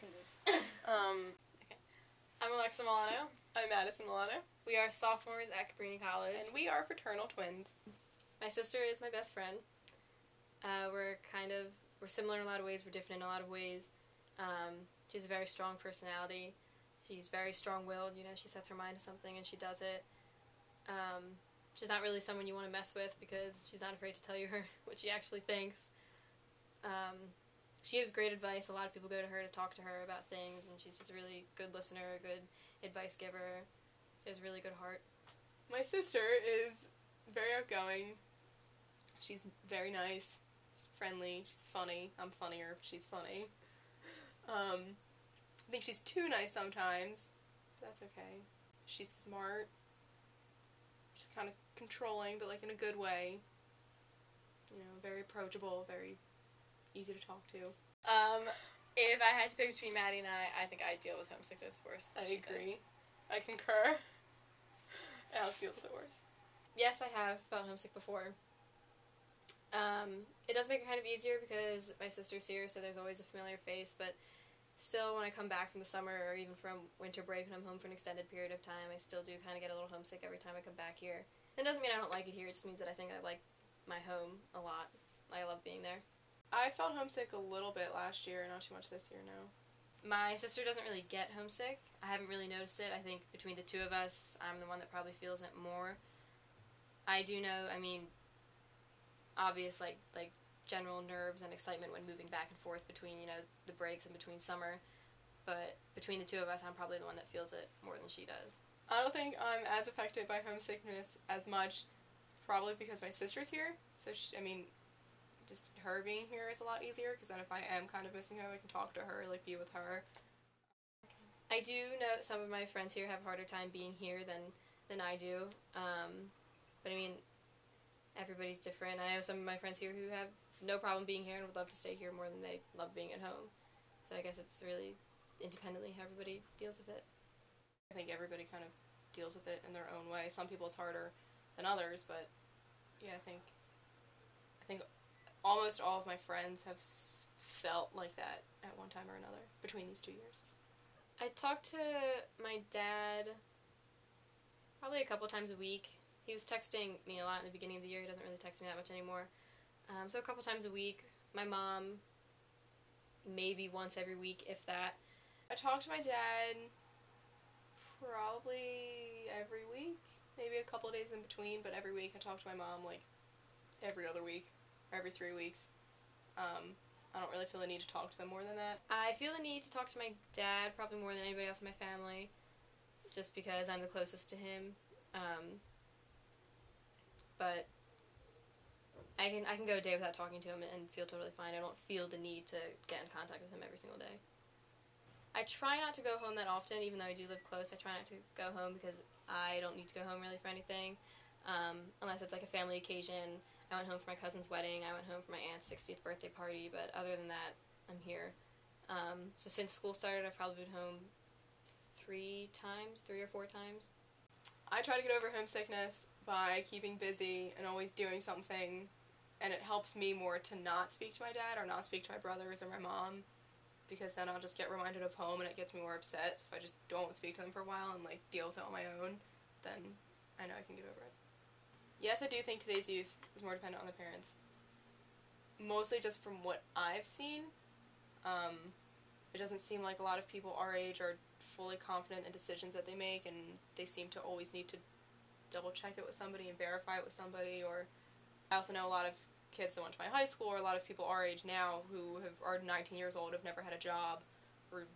Okay. I'm Alexa Milano. I'm Madison Milano. We are sophomores at Cabrini College. And we are fraternal twins. My sister is my best friend. We're similar in a lot of ways, we're different in a lot of ways. She has a very strong personality. She's very strong-willed, she sets her mind to something and she does it. She's not really someone you want to mess with because she's not afraid to tell you what she actually thinks. She gives great advice. A lot of people go to her to talk to her about things, and she's just a really good listener, a good advice giver. She has a really good heart. My sister is very outgoing. She's very nice. She's friendly. She's funny. I'm funnier, but she's funny. I think she's too nice sometimes, but that's okay. She's smart. She's kind of controlling, but like in a good way. Very approachable, very easy to talk to. If I had to pick between Maddie and I think I'd deal with homesickness worse. I agree. I concur. Alex deals with it worse. Yes, I have felt homesick before. It does make it kind of easier because my sister's here, so there's always a familiar face, but still when I come back from the summer or even from winter break and I'm home for an extended period of time, I still do kind of get a little homesick every time I come back here. It doesn't mean I don't like it here, it just means that I think I like my home a lot. I love being there. I felt homesick a little bit last year, not too much this year, no. My sister doesn't really get homesick. I haven't really noticed it. I think between the two of us, I'm the one that probably feels it more. I do know, obvious, like general nerves and excitement when moving back and forth between, the breaks and between summer. But between the two of us, I'm probably the one that feels it more than she does. I don't think I'm as affected by homesickness as much, probably because my sister's here. So, just her being here is a lot easier, because then if I am kind of missing her, I can talk to her, be with her. I do know some of my friends here have a harder time being here than I do. But everybody's different. I know some of my friends here who have no problem being here and would love to stay here more than they love being at home. So I guess it's really independently how everybody deals with it. I think everybody kind of deals with it in their own way. Some people it's harder than others, but yeah, I think almost all of my friends have felt like that at one time or another between these 2 years. I talk to my dad probably a couple times a week. He was texting me a lot in the beginning of the year. He doesn't really text me that much anymore. So a couple times a week. My mom, maybe once every week, if that. I talk to my dad probably every week. Maybe a couple of days in between, but every week I talk to my mom every other week or every 3 weeks. I don't really feel the need to talk to them more than that. I feel the need to talk to my dad probably more than anybody else in my family, just because I'm the closest to him. But I can go a day without talking to him and feel totally fine. I don't feel the need to get in contact with him every single day. I try not to go home that often, even though I do live close. I try not to go home because I don't need to go home really for anything, unless it's like a family occasion. I went home for my cousin's wedding. I went home for my aunt's 60th birthday party, but other than that, I'm here. So since school started, I've probably been home 3 or 4 times. I try to get over homesickness by keeping busy and always doing something, and it helps me more to not speak to my dad or not speak to my brothers or my mom, because then I'll just get reminded of home and it gets me more upset. So if I just don't speak to them for a while and deal with it on my own, then I know I can get over it. Yes, I do think today's youth is more dependent on their parents. Mostly just from what I've seen. It doesn't seem like a lot of people our age are fully confident in decisions that they make, and they seem to always need to double check it with somebody and verify it with somebody. Or I also know a lot of kids that went to my high school, or a lot of people our age now who are 19 years old, have never had a job, or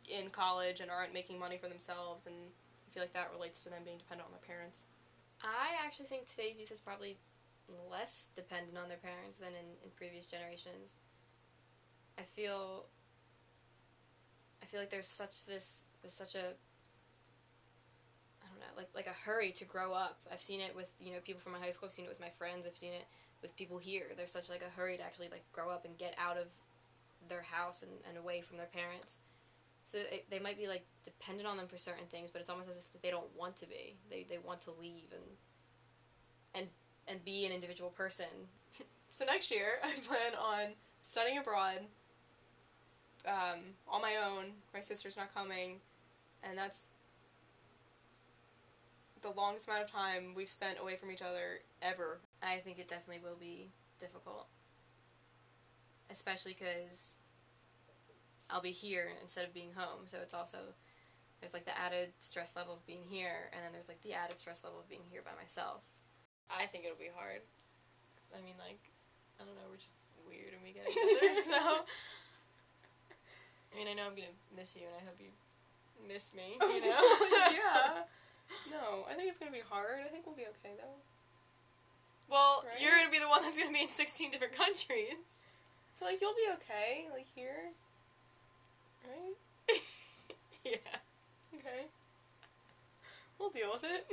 in college and aren't making money for themselves, and I feel like that relates to them being dependent on their parents. I actually think today's youth is probably less dependent on their parents than in previous generations. I feel like there's such a I don't know, like a hurry to grow up. I've seen it with, people from my high school, I've seen it with my friends, I've seen it with people here. There's such a hurry to actually grow up and get out of their house and away from their parents. So they might be dependent on them for certain things, but it's almost as if they don't want to be. They want to leave and be an individual person. So next year I plan on studying abroad, on my own. My sister's not coming, and that's the longest amount of time we've spent away from each other ever. I think it definitely will be difficult. Especially because I'll be here instead of being home, so it's also, there's, like, the added stress level of being here, and then there's, like, the added stress level of being here by myself. I think it'll be hard. I mean, like, I don't know, we're just weird and we get each other, so... I mean, I know I'm gonna miss you, and I hope you miss me, you know? Yeah. No, I think it's gonna be hard. I think we'll be okay, though. Well, right? You're gonna be the one that's gonna be in 16 different countries. I feel like you'll be okay, like, here. Right? Yeah. Okay. We'll deal with it.